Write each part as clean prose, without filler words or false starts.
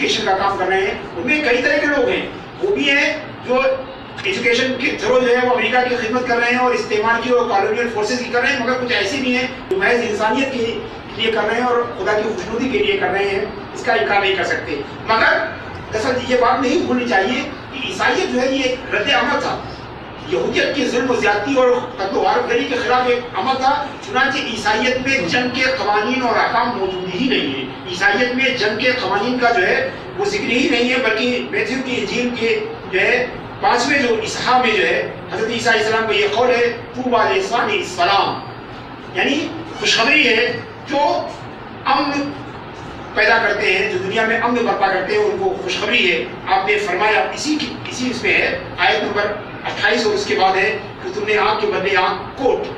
Education का काम कर रहे हैं, उनमें कई तरह के लोग हैं। वो भी हैं जो एजुकेशन के थ्रू जो है वो अमेरिका की खिदमत कर रहे हैं और इस्तेमाल की और कॉलोनियल फोर्सेस की कर रहे हैं, मगर कुछ ऐसे भी हैं जो महज इंसानियत के लिए कर रहे हैं और खुदा की खुशनुदी के लिए कर रहे हैं। इसका इनकार नहीं कर सकते। मगर दरअसल ये बात नहीं भूलनी चाहिए कि ईसाइयत जो है ये एक रद्द अमल था, यहूदियत की जुल्म ज़्यादती और कत्ल-ओ-गारतगरी के खिलाफ एक अमल था। चुनांचे ईसाइयत में जंग के कवानीन और अहकाम मौजूद ही नहीं है। ईसाइयत में जंग के कवानीन का जो है वो जिक्र ही नहीं है, बल्कि मैथ्यू की इंजील के जो है 5वें जो इसहा में जो है हज़रत ईसा अलैहिस्सलाम का ये कौल है, तूबा लिसानी सलाम, यानी खुशखबरी है जो अमन पैदा करते हैं, जो दुनिया में अमन बर्पा करते हैं, उनको खुशखबरी है। आपने फरमाया इसी इसमें है आयत नंबर 28 और उसके बाद है कि तुमने आँख के बदले आँख कोट,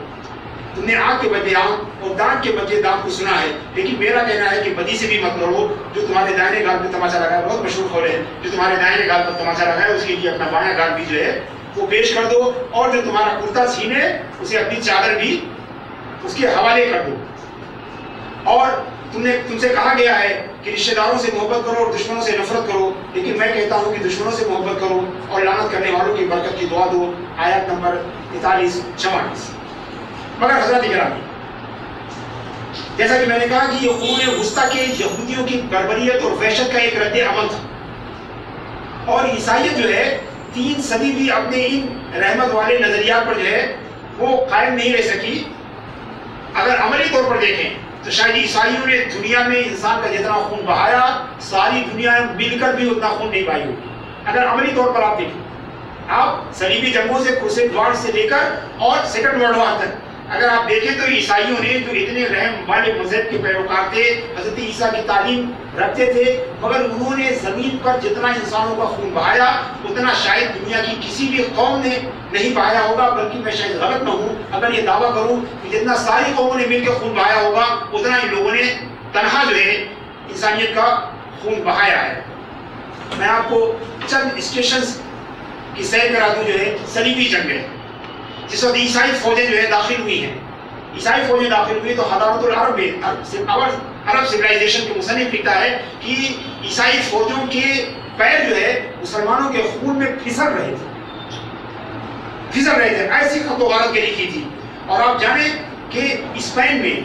तुमने आँख के बदले आँख और दांत के बदले दांत को सुना है, लेकिन मेरा कहना है कि बदी से भी मत लड़ो। जो तुम्हारे दाहिने गाल पे तमाचा लगा है, बहुत मशहूर कौल है, जो तुम्हारे दाहिने गाल पर तमाचा लगा है उसके लिए अपना बायां गाल भी जो है वो पेश कर दो, और जो तुम्हारा कुर्ता सीने उसे अपनी चादर भी उसके हवाले कर दो। और तुमसे कहा गया है कि रिश्तेदारों से मोहब्बत करो और दुश्मनों से नफरत करो, लेकिन मैं कहता हूं कि दुश्मनों से मोहब्बत करो और लानत करने वालों की बरकत की दुआ दो। आयत नंबर 43-44। मगर हजरत इकराम, जैसा कि मैंने कहा कि ये क़ुरून वुस्ता के यहूदियों की बर्बरियत और वहशत का एक रद्द अमल था, और ईसाइयत जो है 3 सदी भी अपने इन रहमत वाले नजरियात पर जो है वो कायम नहीं रह सकी। अगर अमली तौर पर देखें तो शायद ईसाइयों ने दुनिया में इंसान का जितना खून बहाया, सारी दुनिया मिलकर भी उतना खून नहीं बहाई होगी। अगर अमली तौर पर आप देखें, आप सलीबी जंगों से क्रूसेड वॉर से लेकर और सेकंड वर्ल्ड वॉर तक अगर आप देखें तो ईसाइयों ने, जो इतने रहम वाले मजहब के पैरोकार थे, हजरत ईसा की तालीम रखते थे, मगर उन्होंने जमीन पर जितना इंसानों का खून बहाया उतना शायद दुनिया की किसी भी कौम ने नहीं बहाया होगा। बल्कि मैं शायद गलत न हूँ अगर ये दावा करूँ कि जितना सारी कौमों ने मिलकर खून बहाया होगा उतना इन लोगों ने तनहा जो है इंसानियत का खून बहाया है। मैं आपको चंद स्टेशन की सैर करा दूं। जो है सलीबी जंग है, जिस वक्त ईसाई फौजें जो है दाखिल हुई हैं, ईसाई फौजें दाखिल हुई तो हदारतुल अरब में अरब सिविलाइजेशन के मुसन्निफ लिखता है कि ईसाई फौजों के पैर जो है मुसलमानों के खून में फिसल रहे थे, ऐसी खतोगारत गिरी की थी। और आप जाने कि स्पेन में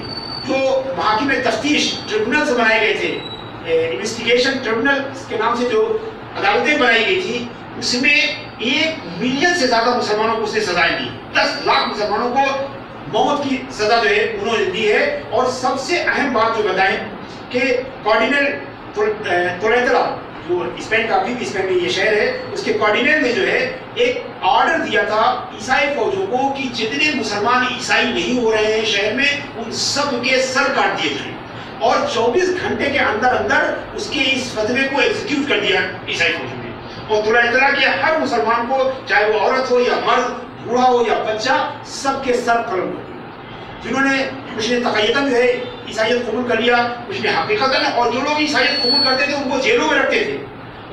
जो महाकिम तफ्तीश ट्रिब्यूनल्स बनाए गए थे, इन्वेस्टिगेशन ट्रिब्यूनल के नाम से जो अदालतें बनाई गई थी, उसमें 1 मिलियन से ज्यादा मुसलमानों को उसने सजाएं दी। 10 लाख मुसलमानों को मौत की सजा जो है उन्होंने दी है। और सबसे अहम बात जो बताएं कि कार्डिनल टोलेरा, जो स्पेन का अभी भी स्पेन में ये शहर है, उसके कार्डिनल ने जो है एक ऑर्डर दिया था ईसाई फौजों को कि जितने मुसलमान ईसाई नहीं हो रहे हैं शहर में, उन सब के सर काट दिए जाएं। और 24 घंटे के अंदर अंदर उसके इस फतवे को एग्जीक्यूट कर दिया ईसाई फौजों ने। और तुलना के हर मुसलमान को, चाहे वो औरत हो या मर्द, बूढ़ा हो या बच्चा, सबके सर कलम कर दिए। जिन्होंने कुछ ने तक़य्युदन जो है ईसाइयत कबूल कर लिया, कुछ ने हकीकतन, और जो लोग ईसाइयत कबूल करते थे उनको जेलों में रखते थे,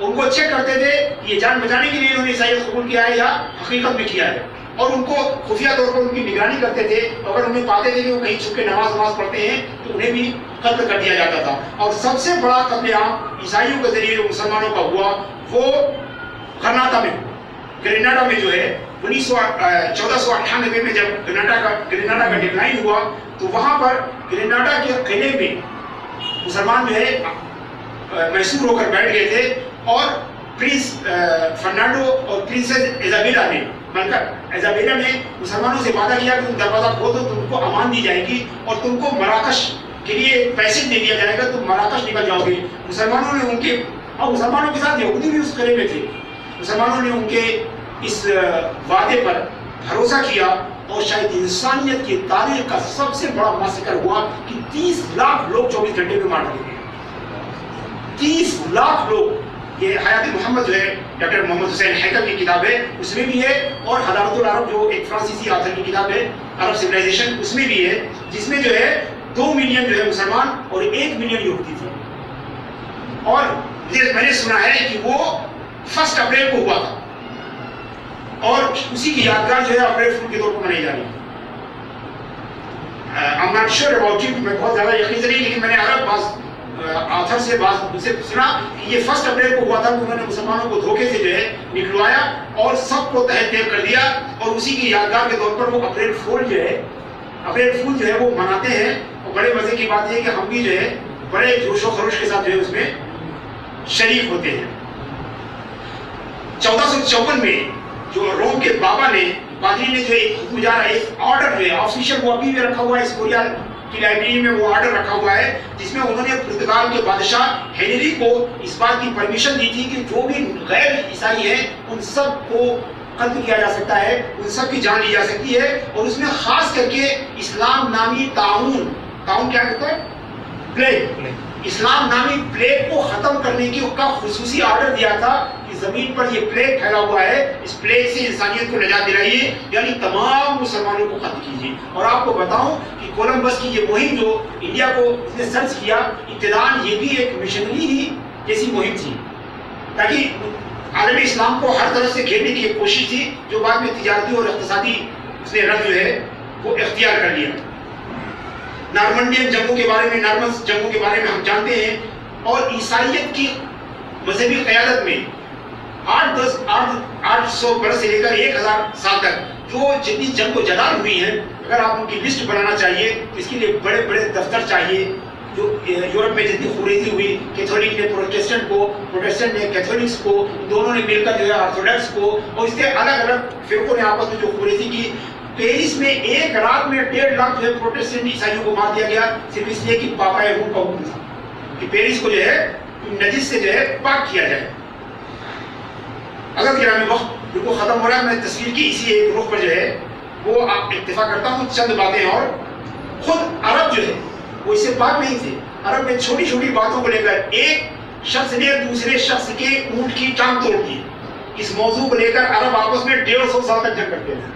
उनको चेक करते थे ये जान बचाने के लिए इन्होंने ईसाइयत कबूल किया है या हकीकत में किया है, और उनको खुफिया तौर पर उनकी निगरानी करते थे। अगर उन्हें पाते थे कि वो कहीं छुप के नमाज पढ़ते हैं तो उन्हें भी कत्ल कर दिया जाता था। और सबसे बड़ा कत्लेआम ईसाइयों के जरिए मुसलमानों का हुआ वो कर्नाटक में, ग्रेनाडा में जो है 1498 में जब ग्रेनाडा का डिक्लाइन हुआ तो वहां पर ग्रेनाडा के किले में मुसलमान जो है मैसूर होकर बैठ गए थे। और प्रिंस फर्नांडो और प्रिंसेस इजाबेला ने, मलका इजाबेला ने मुसलमानों से वादा किया कि तुम दरवाजा खोल दो, तुमको अमान दी जाएगी और तुमको मराकश के लिए पैसे दे दिया जाएगा, तुम मराकश निकल जाओगे। मुसलमानों ने उनके, और मुसलमानों के साथ यहूदी भी उस किले में थे, मुसलमानों ने उनके इस वादे पर भरोसा किया और शायद इंसानियत की तारीख का सबसे बड़ा मासकर हुआ कि 30 लाख लोग 24 घंटे में मार दिए गए। 30 लाख लोग। ये हयात मोहम्मद जो है डॉक्टर मोहम्मद हुसैन हैकम की किताब है, उसमें भी है, और हदारतुल अरब जो एक फ्रांसीसी ऑथर की किताब है अरब सिविलाइजेशन, उसमें भी है, जिसमें जो है 2 मिलियन जो है मुसलमान और 1 मिलियन यहूदी थे। और मैंने सुना है कि वो 1 अप्रैल को हुआ था और उसी की यादगार जो है अप्रैल फूल के तौर पर मनाई जा रही है। I'm not sure about it, मैं बहुत ज्यादा यकीन नहीं, लेकिन मैंने अरब आथर से बात उनसे सुना कि ये 1 अप्रैल को हुआ था कि उन्होंने मुसलमानों को धोखे से जो है निकलवाया और सबको तहत तैब कर दिया, और उसी की यादगार के तौर पर वो अप्रैल फूल जो है वो मनाते हैं। और बड़े मजे की बात है कि हम भी जो है बड़े जोशो खरोश के साथ जो है उसमें शरीक होते हैं। 1454 में जो रोम के पादरी ने जो एक हुक्म जारी, एक ऑर्डर जो है ऑफिशियल, वो अभी भी रखा हुआ है स्कोरिया की लाइब्रेरी में, वो ऑर्डर रखा हुआ है जिसमें उन्होंने पुर्तगाल के बादशाह हेनरी को इस बात की परमिशन दी थी कि जो भी गैर ईसाई हैं उन सब को कत्ल किया जा सकता है, उन सब की जान ली जा सकती है। और उसमें खास करके इस्लाम नामी ताउन क्या कहता है, प्लेग, इस्लाम नामी प्लेग को खत्म करने की का खुसूसी ऑर्डर दिया था कि जमीन पर ये प्लेग फैला हुआ है, इस प्लेग से इंसानियत को निजात दिलाइए, यानी तमाम मुसलमानों को खत्म कीजिए। और आपको बताऊं कि कोलंबस की ये मुहिम जो इंडिया को इसने सर्च किया, इब्तिदान ये भी एक मिशनरी ही जैसी मुहिम थी, ताकि आलम इस्लाम को हर तरफ से घेरने की एक कोशिश थी, जो बाद में तिजारती और इक़्तिसादी उसने रंग जो है वो इख्तियार कर लिया। नॉर्मंडियन जंगों के बारे में हम जानते हैं, और ईसाइयत की मजहबी क़यादत में 800 बरस से लेकर 1000 साल तक जो जितनी जंग जदाल हुई हैं, अगर आप उनकी लिस्ट बनाना चाहिए तो इसके लिए बड़े बड़े दफ्तर चाहिए। जो यूरोप में जितनी खुरेजी हुई, कैथोलिक ने प्रोटेस्टेंट ने कैथोलिक्स को, दोनों ने मिलकर जो है ऑर्थोडॉक्स को, और इसके अलग अलग फिरकों ने आपस में जो खुरेजी की। पेरिस में एक रात में 1.5 लाख जो है प्रोटेस्टेंट ईसाइयों को मार दिया गया, सिर्फ इसलिए कि पापाए रूम का हुक्म था कि पेरिस को जो है नजिस से जो है पाक किया जाए। अगर गिरामी वक्त बिल्कुल खत्म हो रहा है, मैं तस्वीर की इसी एक रुख पर जो है वो आप इत्तेफाक करता हूँ चंद बातें। और खुद अरब जो है वो इससे पाक नहीं थे। अरब में छोटी छोटी बातों को लेकर एक शख्स ने दूसरे शख्स के ऊंट की टांग तोड़ दी, इस मौजू को लेकर अरब आपस में 150 साल तक जंग करते हैं।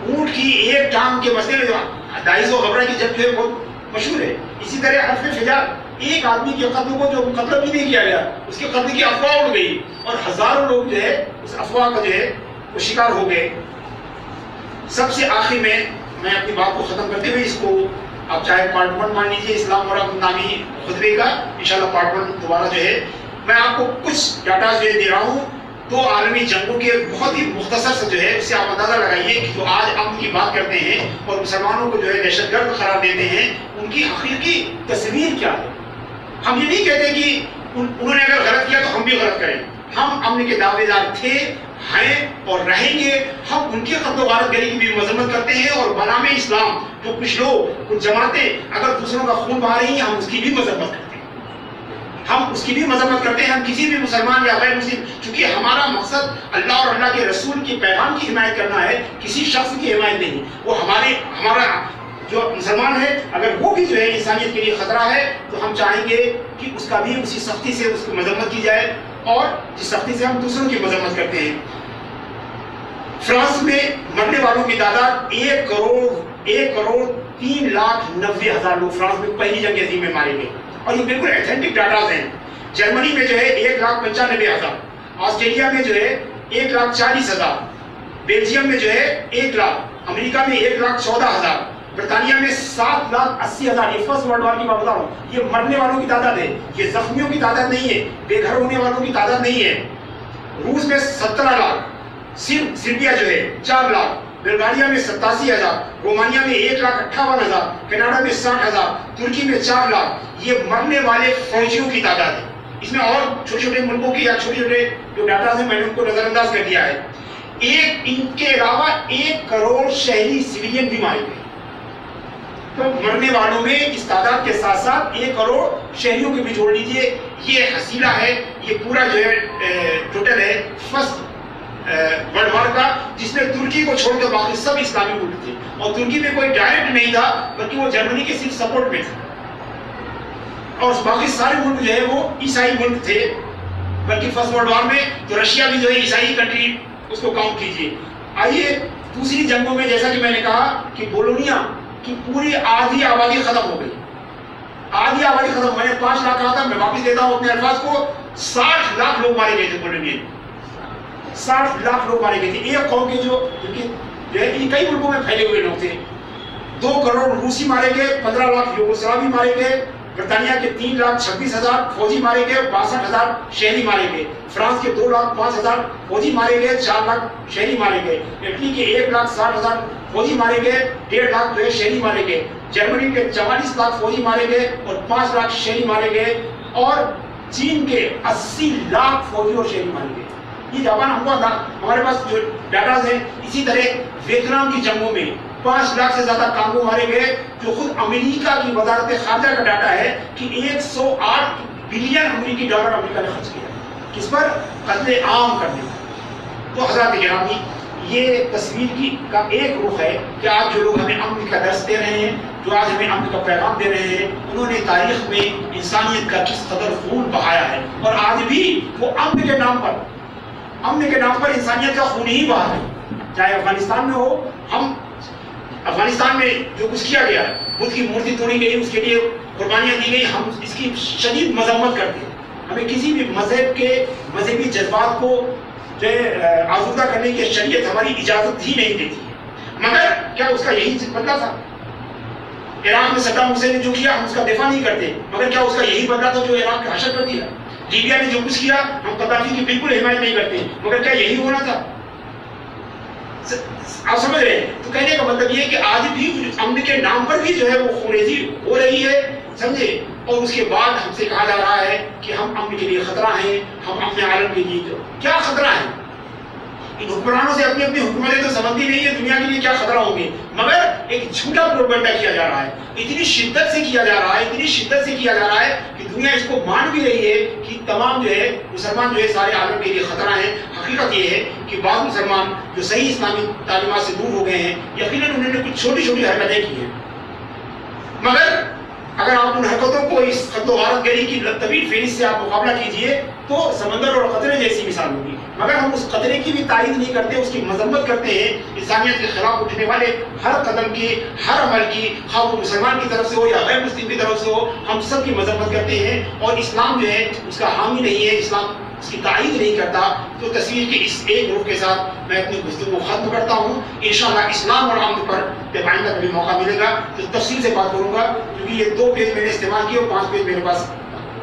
ऊंट की एक टांग के मसले में 250 घबरा की जंग जो है बहुत मशहूर है। इसी तरह हरफ फिजा, एक आदमी के कत्ल को जो कत्ल भी नहीं किया गया, उसके कत्ल की अफवाह उड़ गई और हजारों लोग जो है उस अफवाह का जो है वो शिकार हो गए। सबसे आखिर में मैं अपनी बात को खत्म करते हुए, इसको आप चाहे पार्ट 1 मान लीजिए इस्लाम और अमन नामी खुतबे का, इंशाल्लाह पार्ट 1 दोबारा जो है मैं आपको कुछ डाटा जो है दे रहा हूँ। 2 आलमी जंगों के बहुत ही मुख्तसर से जो है उससे आप अंदाजा लगाइए कि जो आज अमन की बात करते हैं और मुसलमानों को जो है दहशतगर्द करार देते हैं, उनकी हकीकी तस्वीर क्या है। हम ये नहीं कहते कि उन्होंने अगर गलत किया तो हम भी गलत करें। हम अमन के दावेदार थे, हैं और रहेंगे। हम उनकी कत्ल गारत गरी की भी मजम्मत करते हैं, और बनामे इस्लाम जो कुछ लोग, कुछ जमातें अगर दूसरों का खून बहा रही हैं, हम उसकी भी मजम्मत करते हैं। हम उसकी भी मजम्मत करते हैं। हम किसी भी मुसलमान या गैर मुस्लिम, चूंकि हमारा मकसद अल्लाह और अल्लाह के रसूल के पैगाम की हिमायत करना है, किसी शख्स की हिमायत नहीं। वो हमारा जो मुसलमान है, अगर वो भी जो है इंसानियत के लिए खतरा है, तो हम चाहेंगे कि उसका भी उसी सख्ती से उसकी मजम्मत की जाए, और जिस सख्ती से हम दूसरों की मजम्मत करते हैं। फ्रांस में मरने वालों की तादाद 1,03,90,000 लोग फ्रांस में पहली जंग अज़ीम में मारे गए, और ये बिल्कुल ऑथेंटिक डाटाज हैं। जर्मनी में जो है 1,95,000, ऑस्ट्रेलिया में जो है 1,40,000, बेल्जियम में जो है 1 लाख, अमेरिका में 1,14,000, ब्रिटानिया में 7,80,000। ये फर्स्ट वर्ल्ड वॉर की बात बता रहा हूँ। ये मरने वालों की तादाद है, ये जख्मियों की तादाद नहीं है, बेघर होने वालों की तादाद नहीं है। रूस में 17 लाख, सर्बिया जो है 4 लाख, बुल्गारिया में 87,000, रोमानिया में 1,58,000, कनाडा में 60,000, तुर्की में 4 लाख। ये मरने वाले फौजियों की तादाद है। इसमें और छोटे छोटे मुल्कों की या छोटे छोटे जो डाटा है मैंने उनको नजरअंदाज कर दिया है। इनके अलावा 1 करोड़ शहरी सिविलियन भी मारे गए। तो मरने वालों में इस तादाद के साथ साथ 1 करोड़ शहरियों के भी जोड़ लीजिए। ये हसीला है, ये पूरा जो है टोटल है फर्स्ट वर्ल्ड वॉर का, जिसमें तुर्की को छोड़कर बाकी सब इस्लामी मुल्क थे, और तुर्की में कोई डायरेक्ट नहीं था, बल्कि वो जर्मनी के सिर्फ सपोर्ट में था, और बाकी सारे मुल्क जो है वो ईसाई मुल्क थे। बल्कि फर्स्ट वर्ल्ड वॉर में तो रशिया भी जो है ईसाई कंट्री, उसको काउंट कीजिए। आइए दूसरी जंगों में, जैसा कि मैंने कहा कि बोलोनिया की पूरी आधी आबादी खत्म हो गई। आधी आबादी खत्म, मैंने 5 लाख कहा था, मैं वापस देता हूं अपने अल्फाज को। 60 लाख लोग मारे गए थे बोलोनिया में, 60 लाख लोग मारे गए थे। एक कौम के जो कई मुल्कों में फैले हुए लोग थे। 2 करोड़ रूसी मारे गए, 15 लाख यूगोस्लावी मारे गए, برطانیہ کے 3,26,000 فوجی مارے گئے، 62,000 شہری مارے گئے، فرانس کے 2,05,000 فوجی مارے گئے، 4 لاکھ شہری مارے گئے، اٹلی کے 1,60,000 فوجی مارے گئے، 1.5 لاکھ جو ہے شہری مارے گئے، جرمنی کے 44 لاکھ فوجی مارے گئے اور 5 لاکھ شہری مارے گئے، اور چین کے 80 لاکھ فوجی اور شہری مارے گئے۔ یہ جاپان ہم کو ہمارے پاس جو ڈاٹاز ہیں، اسی طرح ویتنام کی جنگوں میں 5 لاکھ سے زیادہ کانگو مارے گئے، جو خود امریکہ کی وزارت خارجہ کا ڈاٹا ہے کہ 108 بلین امریکی ڈالر امریکہ نے خرچ کیا کس پر؟ قتل عام کرنے پر۔ تو حضرات گرامی، یہ تصویر کا ایک رخ ہے کہ آج جو لوگ ہمیں امن کا درس دے رہے ہیں، جو آج ہمیں امن کا پیغام دے رہے ہیں، انہوں نے تاریخ میں انسانیت کا کس قدر خون بہایا ہے، اور آج بھی وہ امن کے نام پر انسانیت کا خون ہی بہا ہے۔ چاہے افغانستان میں ہو، ہم افغانستان میں جو کچھ کیا گیا، بدھ کی مورتی توڑی گئی، اس کے لیے قربانیاں دی گئی، ہم اس کی شدید مذمت کرتے ہیں۔ ہمیں کسی بھی مذہب کے مذہبی جذبات کو جو ہے آزودہ کرنے کی شریعت ہماری اجازت ہی نہیں دیتی ہے، مگر کیا اس کا یہی بدلہ تھا؟ عراق میں صدام حسین نے جو کیا ہم اس کا دفاع نہیں کرتے، مگر کیا اس کا یہی بدلہ تھا جو عراق کا حشر کر دیا؟ لیبیا نے جو کچھ کیا ہم قذافی کی بالکل حمایت نہیں کرتے، مگر کیا یہی ہونا تھا؟ آپ سمجھ رہے ہیں؟ تو کہنے کا مطلب یہ ہے کہ آج بھی امن کے نام پر بھی جو ہے وہ خونریزی ہو رہی ہے، سمجھے؟ اور اس کے بعد ہم سے کہا جا رہا ہے کہ ہم امن کے لیے خطرہ ہیں، ہم امن عالم کے لیے کیا خطرہ ہے؟ ان حکمرانوں سے اپنی حکومتیں تو سمجھتی نہیں ہے دنیا کے لیے کیا خطرہ ہوں گے، مگر ایک جھوٹا پروپیگنڈا کیا جا رہا ہے، اتنی شدت سے کیا جا رہا ہے کہ دنیا اس کو مان بھی رہی ہے کہ تمام جو ہے مسلمان جو ہے سارے عالم کے لیے خطرہ ہیں۔ حقیقت یہ ہے کہ بعض مسلمان جو صحیح اسلامی تعلیمات سے دور ہو گئے ہیں، یقیناً انہوں نے کچھ چھوٹی چھوٹی حرکتیں کی ہیں، مگر اگر آپ ان حرکتوں کو اس خط و غارت گری کی طویل فہرست سے آپ مقابلہ کیجئے تو سمندر اور قطرے جیسی مثال ہوگی، مگر ہم اس قطرے کی بھی تائید نہیں کرتے، اس کی مذمت کرتے ہیں۔ انسانیت کے خلاف اٹھنے والے ہر قدم کی، ہر عمل کی، خواہ وہ مسلمان کی طرف سے ہو یا غیر مسلم کی طرف سے ہو، ہم سب کی مذمت کرتے ہیں، اور اسلام جو ہے اس کا حامی نہیں ہے، اسلام اس کی تائید نہیں کرتا۔ تو تصویر کے اس ایک گروپ کے ساتھ میں اپنی گفتگو کو ختم کرتا ہوں۔ انشاءاللہ اسلام اور امن پر جب آئندہ کبھی موقع ملے گا تو تفصیل سے بات کروں گا، کیونکہ یہ 2 پیج میں نے استعمال کیے اور 5 پیج میرے پاس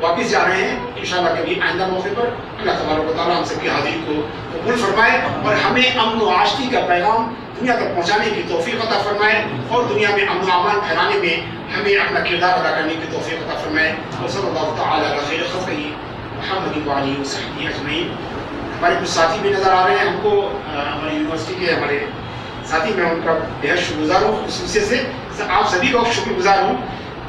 واپس جا رہے ہیں۔ انشاءاللہ کبھی آئندہ موقع پر اللہ تبارک و تعالیٰ ہم سب کی حاضری کو قبول فرمائے اور ہمیں امن و آشتی کا پیغام دنیا تک پہنچانے کی توفیق عطا فرمائے، اور دنیا میں امن و امان پھیلانے میں ہمیں اپنا کردار ادا کرنے کی توفیق عطا فرمائے۔ وصلی اللہ تعالی علی خیر خلقہ محمد وعلیہ وصحبہ اجمعین۔ ہمارے کچھ ساتھی بھی نظر آ رہے ہیں ہم کو، ہماری یونیورسٹی کے ہمارے ساتھی، میں ان کا بہت شکر گزار ہوں، خصوصیت سے آپ سبھی کا شکر گزار ہوں،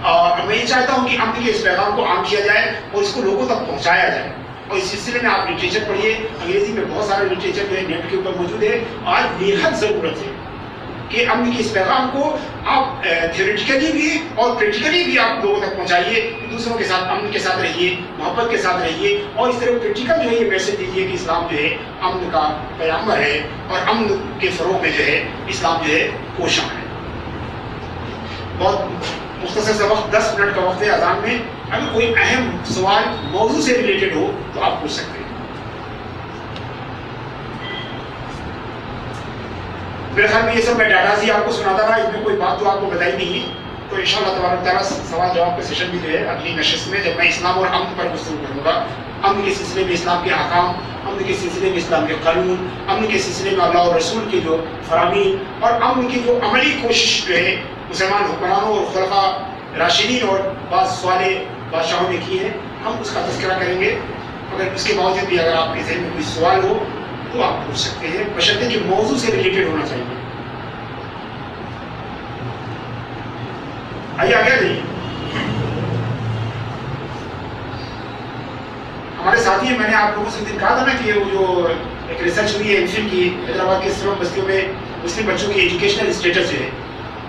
اور میں یہ چاہتا ہوں کہ امن کے اس پیغام کو عام کیا جائے اور اس کو لوگوں تک پہنچایا جائے، اور اس سلسلے میں آپ لٹریچر پڑھیے، انگریزی میں بہت سارے لٹریچر جو ہے نیٹ کے اوپر موجود ہے۔ آج بے حد ضرورت ہے کہ امن کے اس پیغام کو آپ تھیوریٹیکلی بھی اور پریکٹیکلی بھی آپ لوگوں تک پہنچائیے، دوسروں کے ساتھ امن کے ساتھ رہیے، محبت کے ساتھ رہیے، اور اس طرح پریکٹیکل جو ہے یہ میسج دیجیے کہ اسلام جو ہے امن کا پیغمبر ہے، اور امن کے فروغ میں جو ہے اسلام جو ہے کوشاں ہے۔ بہت مختصر سا وقت، 10 منٹ کا وقت ہے اذان میں، اگر کوئی اہم سوال موضوع سے ریلیٹڈ ہو تو آپ پوچھ سکتے ہیں۔ میرے خیال میں یہ سب میں ڈاٹاز ہی آپ کو سناتا رہا، اس میں کوئی بات تو آپ کو بتائی نہیں ہے، تو انشاءاللہ تبارک تعالیٰ سوال جواب کا سیشن بھی جو ہے اگلی نشست میں جب میں اسلام اور امن پر گفتگو کروں گا، امن کے سلسلے میں اسلام کے احکام، امن کے سلسلے میں اسلام کے قانون، امن کے سلسلے میں اللہ اور رسول کے جو فرامین، اور امن کی جو عملی کوشش جو ہے مسلمان حکمرانوں اور خلفاء راشدین اور بعض صالح بادشاہوں نے کی ہے، ہم اس کا تذکرہ کریں گے۔ اگر اس کے باوجود بھی اگر آپ کے ذہن میں کوئی سوال ہو تو آپ پوچھ سکتے ہیں، بشرطے کہ موضوع سے ریلیٹڈ ہونا چاہیے۔ آئیے آگے نہیں، ہمارے ساتھی ہیں، میں نے آپ لوگوں سے دن کہا تھا نا کہ وہ جو ایک ریسرچ ہوئی ہے انفل کی حیدرآباد کے سلم بستیوں میں مسلم بچوں کی ایجوکیشنل اسٹیٹس جو ہے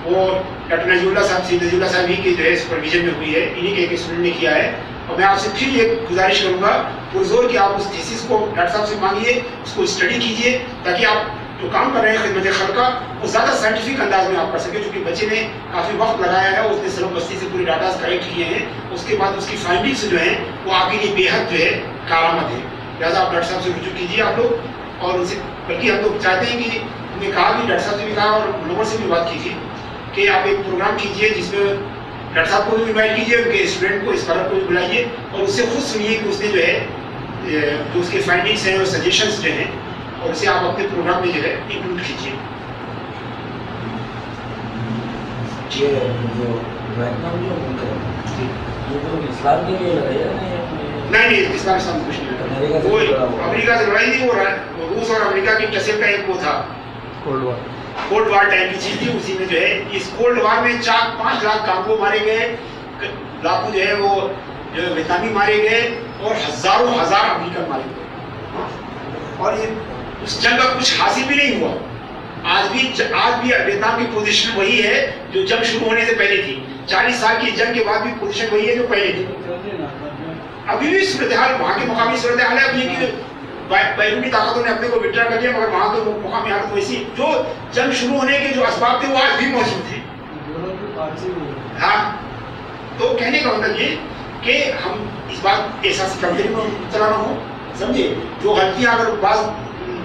وہ ڈاکٹر نذیر اللہ صاحب سید نذیر اللہ صاحب ہی کی جو ہے سپرویژن میں ہوئی ہے، انہی کے ایک اسٹوڈنٹ نے کیا ہے، اور میں آپ سے پھر یہ گزارش کروں گا پرزور کہ آپ اس تھیسس کو ڈاکٹر صاحب سے مانگیے، اس کو اسٹڈی کیجیے، تاکہ آپ جو کام کر رہے ہیں خدمت خلقہ وہ زیادہ سائنٹیفک انداز میں آپ کر سکیں، کیونکہ بچے نے کافی وقت لگایا ہے، اس نے سلم بستی سے پوری ڈاٹاز کلیکٹ کیے ہیں، اس کے بعد اس کی فائنڈنگس جو ہیں وہ آپ کے لیے بے حد جو ہے کارآمد ہے۔ لہٰذا آپ ڈاکٹر صاحب سے رجوع کیجیے آپ لوگ، اور ان سے بلکہ ہم لوگ چاہتے ہیں کہ انہوں نے کہا بھی، ڈاکٹر صاحب سے بھی کہا اور لوگوں سے بھی بات کی تھی کہ آپ ایک پروگرام کیجیے جس میں डॉक्टर साहब को भी इन्वाइट कीजिए, उनके स्टूडेंट को, स्कॉलर को भी बुलाइए और उससे खुद सुनिए कि उसने जो है जो उसके फाइंडिंग्स हैं और सजेशंस जो हैं, और उसे आप अपने प्रोग्राम में जो है इंक्लूड कीजिए। ये जो वियतनाम जो मुल्क है, ये तो इस्लाम के लिए लड़ाई है नहीं, इस्लाम कुछ नहीं, वो अमेरिका से लड़ाई नहीं, वो रूस और अमेरिका की टसल का एक वो था, कोल्ड वार टाइप की चीज थी। उसी में जो है इस कोल्ड वार में 4-5 लाख कांगो मारे गए, लाखों जो है वो जो वियतनामी मारे गए और हजारों हजार अमेरिकन मारे गए, और ये उस जंग का कुछ हासिल भी नहीं हुआ। आज भी वियतनाम की पोजीशन वही है जो जंग शुरू होने से पहले थी। 40 साल की जंग के बाद भी पोजीशन वही है जो पहले थी। अभी भी सूरत हाल वहाँ की मुकामी सूरत हाल है अभी कि बैरूनी ताकतों ने अपने को विड्रा कर लिया, मगर वहाँ के मुकामी हालत वैसी, जो जंग शुरू होने के जो असबाब थे वो आज भी मौजूद थे। हाँ, तो कहने का मतलब ये कि हम इस बात एहसास करते हुए चलाना हो, समझे, जो गलतियाँ अगर बात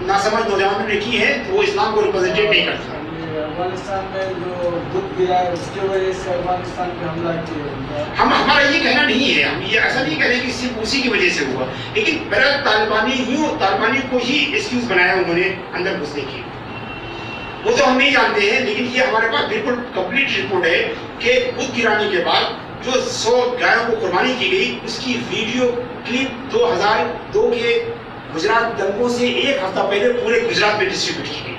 नासमझ नौजवानों ने की है तो वो इस्लाम को रिप्रेजेंटेट नहीं करता। अफगानिस्तान में जो बुत गिरा है उसके वजह से अफगानिस्तान पे हमला किया, हमारा ये कहना नहीं है, हम ये ऐसा नहीं कह रहे कि सिर्फ उसी की वजह से हुआ, लेकिन मेरा तालिबानी को ही एक्सक्यूज बनाया उन्होंने अंदर घुसने की। वो तो हम नहीं जानते हैं, लेकिन ये हमारे पास बिल्कुल कंप्लीट रिपोर्ट है कि बुत गिराने के बाद जो 100 गायों को कुर्बानी की गई, उसकी वीडियो क्लिप 2002 के गुजरात दंगों से एक हफ्ता पहले पूरे गुजरात में डिस्ट्रीब्यूट की गई थी।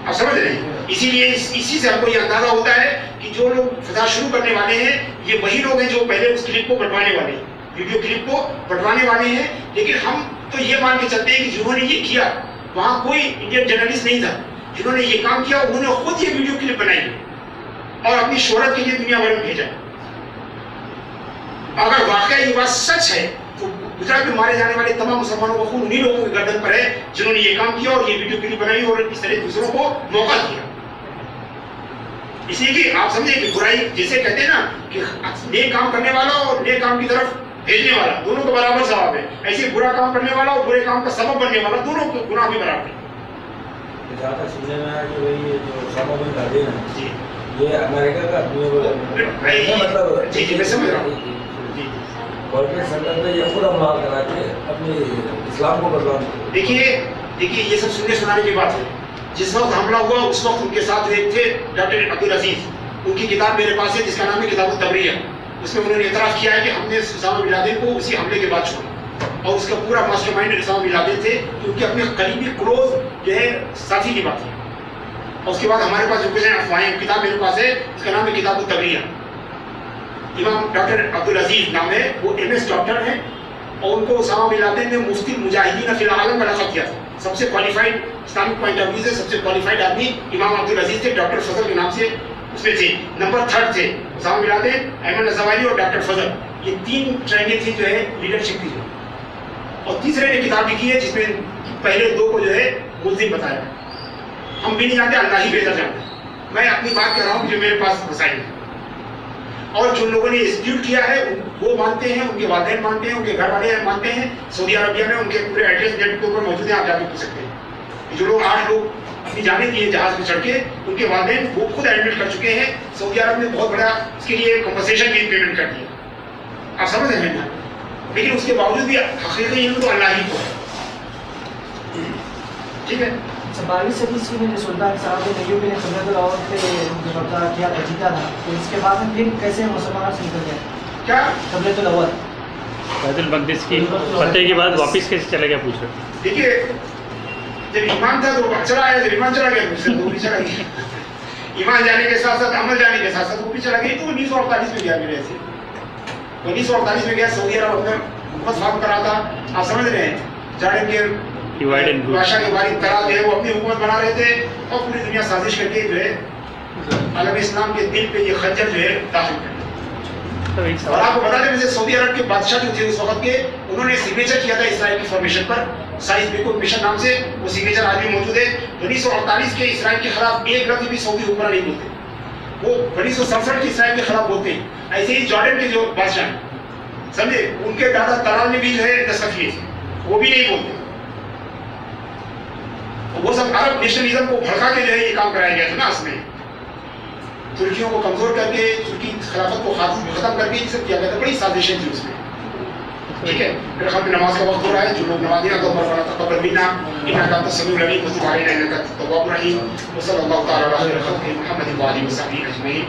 आप समझ रहे हैं? इसीलिए इसी से हमको ये अंदाजा होता है कि जो लोग फसाद शुरू करने वाले हैं ये वही लोग हैं जो पहले उस क्लिप को बंटवाने वाले हैं, वीडियो क्लिप को बंटवाने वाले हैं। लेकिन हम तो ये मान के चलते हैं कि जिन्होंने ये किया वहाँ कोई इंडियन जर्नलिस्ट नहीं था, जिन्होंने ये काम किया उन्होंने खुद ये वीडियो क्लिप बनाई और अपनी शोहरत के लिए दुनिया भर में भेजा। अगर वाकई ये बात सच है तो गुजरात में मारे जाने वाले तमाम मुसलमानों का खून उन्हीं लोगों की गर्दन पर है जिन्होंने ये काम किया और ये वीडियो क्लिप बनाई और इस तरह दूसरों को मौका दिया। इसलिए कि आप समझे कि बुराई जैसे कहते हैं ना कि नेक काम करने वाला और नेक काम की तरफ भेजने वाला दोनों को बराबर सवाब है, ऐसे बुरा काम करने वाला और बुरे काम का सबब बनने वाला दोनों को गुनाह भी बराबर है। ज़्यादा सुनने में आया कि भाई ये जो ओसामा बिन लादेन है जी, ये अमेरिका का मतलब जी मैं समझ रहा हूँ कॉर्पोरेट सेंटर पे ये खुद हमला करा के अपने इस्लाम को बदलाव। देखिए ये सब सुनने सुनाने की बात है। जिस वक्त हमला हुआ उस वक्त उनके साथ एक थे डॉक्टर अब्दुल अजीज, उनकी किताब मेरे पास है जिसका नाम है किताब तबरिया। उसमें उन्होंने इतराफ़ किया है कि हमने उसामा बिन लादेन को उसी हमले के बाद छोड़ा और उसका पूरा मास्टरमाइंड उसामा बिन लादेन थे, उनके अपने करीबी क्लोज जो है साथी की बात है। और उसके बाद हमारे पास जो कुछ अफवाहें, किताब मेरे पास है उसका नाम है किताब तबरिया। इमाम डॉक्टर अब्दुल अजीज नाम है, वो MS डॉक्टर हैं और उनको उसामा बिन लादेन ने मुफ्ती मुजाहिदीन फिल आलम का लक़ब दिया था। सबसे qualified Islamic point of view से सबसे क्वालिफाइड आदमी इमाम अब्दुल अजीज थे, डॉक्टर फजल के नाम से उसमें थे। नंबर 3 थे उसामा बिन लादेन, अहमद नज़वाली और डॉक्टर फजल। ये 3 ट्रेंडें थी जो है लीडरशिप की। और तीसरे ने किताब लिखी है जिसमें पहले 2 को जो है मुल्ज़िम बताया। हम भी नहीं जानते, अल्लाह ही बेहतर जानते। मैं अपनी बात कर रहा हूँ जो मेरे पास वसाइल है और जो लोगों ने इंस्टीट्यूट किया है वो मानते हैं, उनके वालिदैन मानते हैं, उनके घर वाले मानते हैं। सऊदी अरबिया में उनके पूरे एड्रेस नेट के ऊपर मौजूद है, आप जाके पूछ सकते हैं। जो लोग 8 लोग अपनी जाने दिए जहाज में चढ़ के, उनके वालिदैन वो खुद एडमिट कर चुके हैं। सऊदी अरब ने बहुत बड़ा इसके लिए कंपनसेशन की पेमेंट कर दिया। आप समझ रहे हैं ना? लेकिन उसके बावजूद भी हकीकत ये तो अल्लाह ही को है। ठीक है। 22 सदी ईस्वी में जो सुल्तान साहब अय्यूबी ने कब्ज़ा लाहौर पे जो कब्जा किया था, जीता था, तो इसके बाद में फिर कैसे मुसलमान से निकल गए? क्या कब्ज़ा लाहौर बैतुल मक़दिस की फतेह के बाद वापस कैसे चला गया पूछ रहे? देखिए जब ईमान था तो चला आया, जब ईमान चला गया तो वो भी चला गया। ईमान जाने के साथ साथ अमल जाने के साथ साथ वो भी चला गया। तो 1948 में गया मेरे ऐसे 1948 में गया। सऊदी अरब अपना हुकूमत फार्म करा था। आप समझ रहे हैं, जॉर्डन के बादशाह के बारी तरा जो है वो अपनी हुकूमत बना रहे थे और पूरी दुनिया साजिश करके जो है आलम इस्लाम के दिल पे ये खंजर जो है दाखिल कर। और आपको बता दें वैसे सऊदी अरब के बादशाह जो थे उस वक्त के, उन्होंने सिग्नेचर किया था इसराइल की फॉर्मेशन पर, साइज बिल्कुल मिशन नाम से वो सिग्नेचर आज भी मौजूद है। 1948 के इसराइल के खिलाफ एक लफ्ज भी सऊदी हुक्मरान नहीं बोलते, वो 1967 के इसराइल के खिलाफ बोलते हैं। ऐसे ही जॉर्डन के जो बादशाह समझे, उनके दादा तलाल ने भी जो है दस्तखत किए थे, वो भी नहीं बोलते। वो सब अरब नेशनलिज्म को भड़का के जो है ये काम कराया गया था ना उसमें। ترکیوں کو کمزور کر کے ترکی خلافت کو ختم کر کے یہ سب کیا گیا تھا. بڑی سازشیں تھی اس میں. ٹھیک ہے. میرے خیال میں نماز کا وقت ہو رہا ہے. جو لوگ نمازی نہ تو ربنا تقبل منا انك انت السميع العليم وتب علينا انك انت التواب الرحيم. وصلى الله تعالى على خير خلقه محمد وعلى اله وصحبه اجمعين.